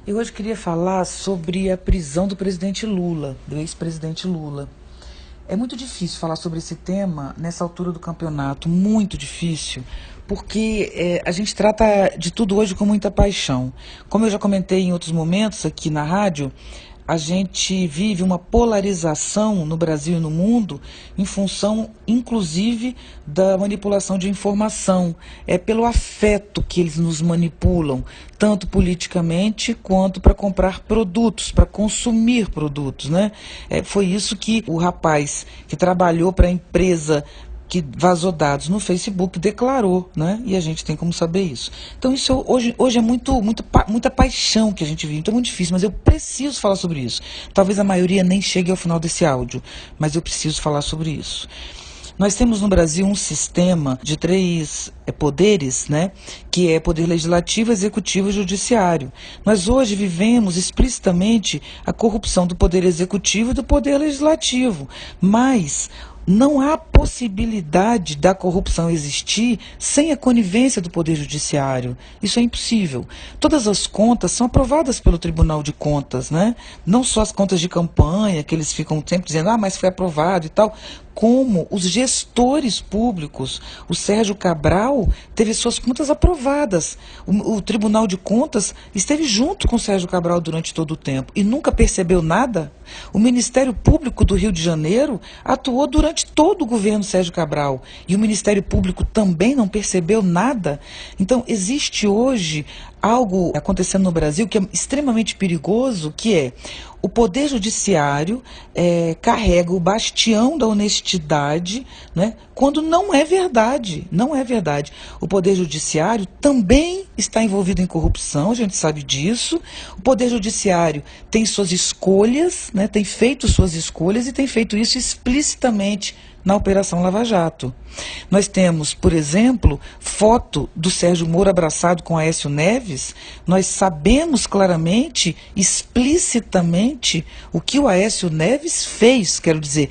Eu hoje queria falar sobre a prisão do presidente Lula, do ex-presidente Lula. É muito difícil falar sobre esse tema nessa altura do campeonato, muito difícil, porque a gente trata de tudo hoje com muita paixão. Como eu já comentei em outros momentos aqui na rádio, a gente vive uma polarização no Brasil e no mundo em função, inclusive, da manipulação de informação. É pelo afeto que eles nos manipulam, tanto politicamente quanto para comprar produtos, para consumir produtos, né? Foi isso que o rapaz que trabalhou para a empresa que vazou dados no Facebook declarou, né? E a gente tem como saber isso. Então isso hoje é muita paixão que a gente vive, então é muito difícil, mas eu preciso falar sobre isso. Talvez a maioria nem chegue ao final desse áudio, mas eu preciso falar sobre isso. Nós temos no Brasil um sistema de três poderes, né, que é poder legislativo, executivo e judiciário. Nós hoje vivemos explicitamente a corrupção do poder executivo e do poder legislativo, mas não há possibilidade da corrupção existir sem a conivência do Poder Judiciário. Isso é impossível. Todas as contas são aprovadas pelo Tribunal de Contas, né? Não só as contas de campanha, que eles ficam sempre dizendo, mas foi aprovado e tal, como os gestores públicos. O Sérgio Cabral teve suas contas aprovadas. O Tribunal de Contas esteve junto com o Sérgio Cabral durante todo o tempo e nunca percebeu nada. O Ministério Público do Rio de Janeiro atuou durante todo o governo Sérgio Cabral e o Ministério Público também não percebeu nada. Então, existe hoje algo acontecendo no Brasil que é extremamente perigoso, que é o Poder Judiciário carrega o bastião da honestidade, né, quando não é verdade, não é verdade. O Poder Judiciário também está envolvido em corrupção, a gente sabe disso. O Poder Judiciário tem suas escolhas, né, tem feito suas escolhas e tem feito isso explicitamente na Operação Lava Jato. Nós temos, por exemplo, foto do Sérgio Moro abraçado com Aécio Neves. Nós sabemos claramente, explicitamente, o que o Aécio Neves fez. Quero dizer,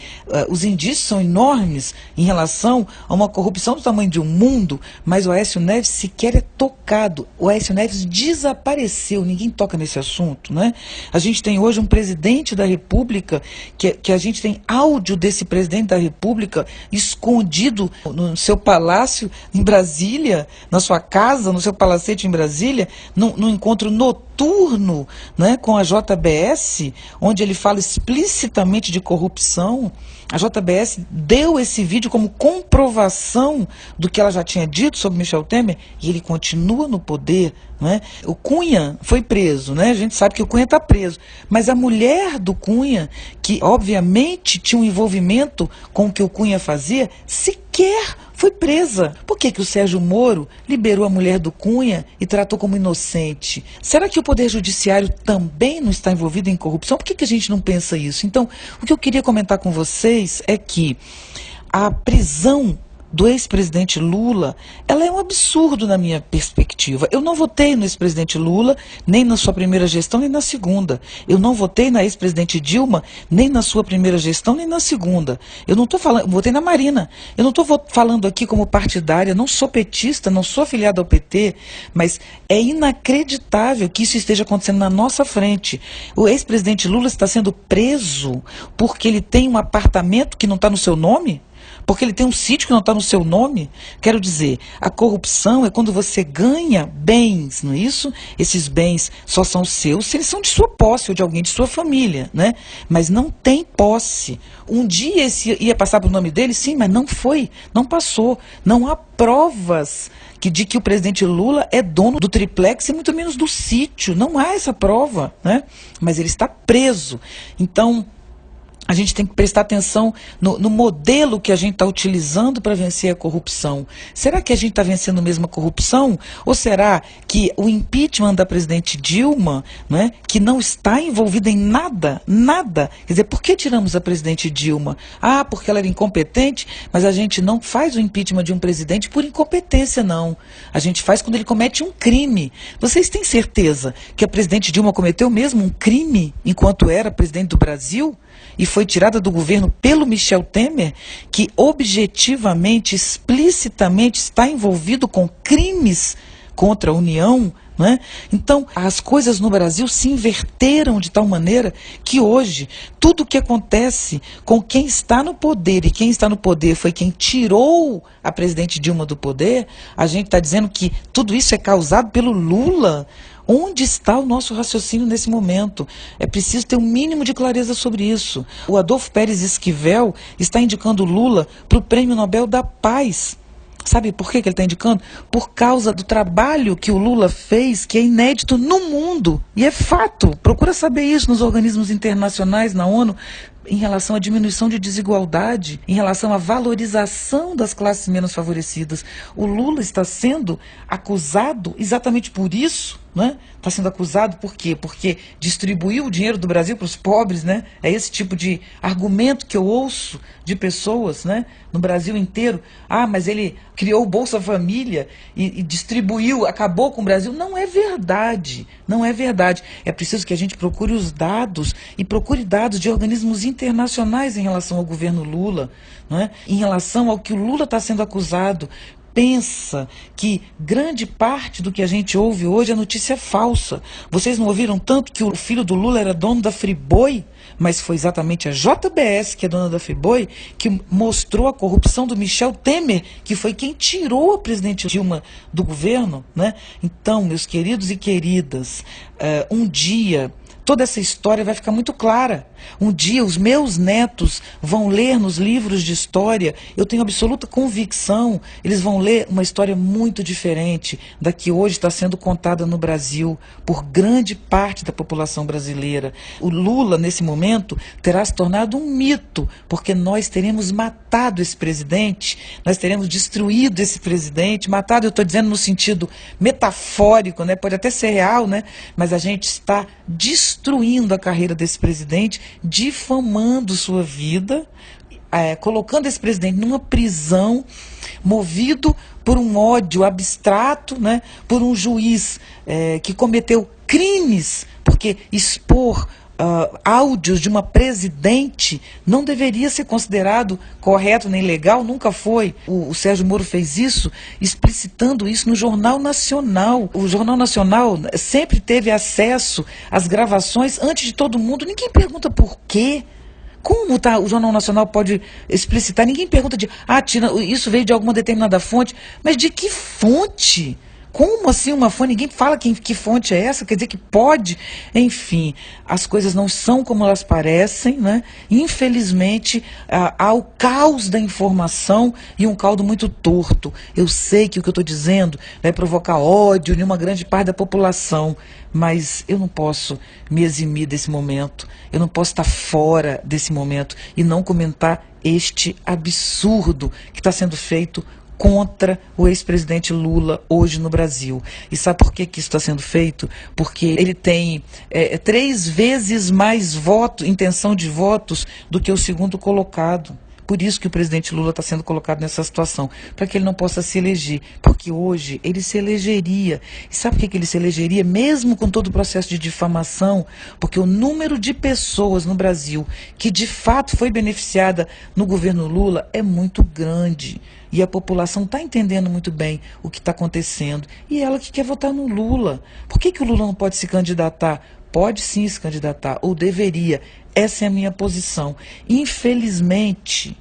os indícios são enormes em relação a uma corrupção do tamanho de um mundo, mas o Aécio Neves sequer é tocado. O Aécio Neves desapareceu, ninguém toca nesse assunto, né? A gente tem hoje um presidente da República, que a gente tem áudio desse presidente da República escondido no seu palácio em Brasília, na sua casa, no seu palacete em Brasília, num encontro noturno, né, com a JBS, onde ele fala explicitamente de corrupção. A JBS deu esse vídeo como comprovação do que ela já tinha dito sobre Michel Temer e ele continua no poder, né? O Cunha foi preso, né? A gente sabe que o Cunha está preso, mas a mulher do Cunha, que obviamente tinha um envolvimento com o que o Cunha fazia, sequer foi presa. Por que o Sérgio Moro liberou a mulher do Cunha e tratou como inocente? Será que o Poder Judiciário também não está envolvido em corrupção? Por que a gente não pensa isso? Então, o que eu queria comentar com vocês é que a prisão do ex-presidente Lula, ela é um absurdo na minha perspectiva. Eu não votei no ex-presidente Lula, nem na sua primeira gestão, nem na segunda. Eu não votei na ex-presidente Dilma, nem na sua primeira gestão, nem na segunda. Eu não estou falando, votei na Marina. Eu não estou falando aqui como partidária, não sou petista, não sou afiliada ao PT, mas é inacreditável que isso esteja acontecendo na nossa frente. O ex-presidente Lula está sendo preso porque ele tem um apartamento que não está no seu nome? Porque ele tem um sítio que não está no seu nome? Quero dizer, a corrupção é quando você ganha bens, não é isso? Esses bens só são seus se eles são de sua posse ou de alguém de sua família, né? Mas não tem posse. Um dia esse ia passar para o nome dele, sim, mas não foi, não passou. Não há provas de que o presidente Lula é dono do triplex e muito menos do sítio. Não há essa prova, né? Mas ele está preso. Então, a gente tem que prestar atenção no modelo que a gente está utilizando para vencer a corrupção. Será que a gente está vencendo mesmo a corrupção? Ou será que o impeachment da presidente Dilma, né, que não está envolvida em nada, nada? Quer dizer, por que tiramos a presidente Dilma? Ah, porque ela era incompetente, mas a gente não faz o impeachment de um presidente por incompetência, não. A gente faz quando ele comete um crime. Vocês têm certeza que a presidente Dilma cometeu mesmo um crime enquanto era presidente do Brasil? E foi tirada do governo pelo Michel Temer, que objetivamente, explicitamente está envolvido com crimes contra a União, Não é? Então, as coisas no Brasil se inverteram de tal maneira que hoje, tudo o que acontece com quem está no poder, e quem está no poder foi quem tirou a presidente Dilma do poder, a gente está dizendo que tudo isso é causado pelo Lula. Onde está o nosso raciocínio nesse momento? É preciso ter um mínimo de clareza sobre isso. O Adolfo Pérez Esquivel está indicando Lula para o Prêmio Nobel da Paz. Sabe por que ele está indicando? Por causa do trabalho que o Lula fez, que é inédito no mundo. E é fato. Procura saber isso nos organismos internacionais, na ONU, em relação à diminuição de desigualdade, em relação à valorização das classes menos favorecidas. O Lula está sendo acusado exatamente por isso, né? Está sendo acusado por quê? Porque distribuiu o dinheiro do Brasil para os pobres, né? É esse tipo de argumento que eu ouço de pessoas, né? No Brasil inteiro. Ah, mas ele criou o Bolsa Família e distribuiu, acabou com o Brasil. Não é verdade. Não é verdade. É preciso que a gente procure os dados e procure dados de organismos internacionais em relação ao governo Lula, não é? Em relação ao que o Lula está sendo acusado. Pensa que grande parte do que a gente ouve hoje é notícia falsa. Vocês não ouviram tanto que o filho do Lula era dono da Friboi? Mas foi exatamente a JBS, que é dona da Friboi, que mostrou a corrupção do Michel Temer, que foi quem tirou a presidente Dilma do governo, né? Então, meus queridos e queridas, um dia toda essa história vai ficar muito clara. Um dia os meus netos vão ler nos livros de história, eu tenho absoluta convicção, eles vão ler uma história muito diferente da que hoje está sendo contada no Brasil por grande parte da população brasileira. O Lula, nesse momento, terá se tornado um mito, porque nós teremos matado esse presidente, nós teremos destruído esse presidente. Matado, eu estou dizendo no sentido metafórico, né? Pode até ser real, né? Mas a gente está destruindo a carreira desse presidente, difamando sua vida, colocando esse presidente numa prisão, movido por um ódio abstrato, né, por um juiz que cometeu crimes, porque expor áudios de uma presidente não deveria ser considerado correto nem legal, nunca foi. O Sérgio Moro fez isso, explicitando isso no Jornal Nacional. O Jornal Nacional sempre teve acesso às gravações antes de todo mundo. Ninguém pergunta por quê. Como o Jornal Nacional pode explicitar? Ninguém pergunta Tina, isso veio de alguma determinada fonte. Mas de que fonte? Como assim uma fonte? Ninguém fala que fonte é essa, quer dizer que pode. Enfim, as coisas não são como elas parecem, né? Infelizmente, há o caos da informação e um caldo muito torto. Eu sei que o que eu estou dizendo vai provocar ódio em uma grande parte da população, mas eu não posso me eximir desse momento, eu não posso estar fora desse momento e não comentar este absurdo que está sendo feito contra o ex-presidente Lula hoje no Brasil. E sabe por que isso está sendo feito? Porque ele tem 3 vezes mais intenção de votos do que o segundo colocado. Por isso que o presidente Lula está sendo colocado nessa situação, para que ele não possa se eleger, porque hoje ele se elegeria. E sabe por que ele se elegeria, mesmo com todo o processo de difamação? Porque o número de pessoas no Brasil que de fato foi beneficiada no governo Lula é muito grande. E a população está entendendo muito bem o que está acontecendo. E ela que quer votar no Lula. Por que o Lula não pode se candidatar? Pode sim se candidatar, ou deveria. Essa é a minha posição. Infelizmente,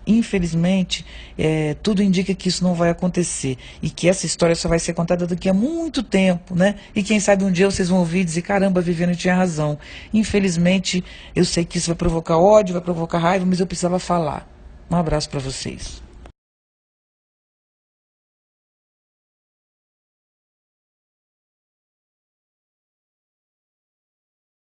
tudo indica que isso não vai acontecer. E que essa história só vai ser contada daqui a muito tempo, né? E quem sabe um dia vocês vão ouvir e dizer, caramba, Viviane tinha razão. Infelizmente, eu sei que isso vai provocar ódio, vai provocar raiva, mas eu precisava falar. Um abraço para vocês.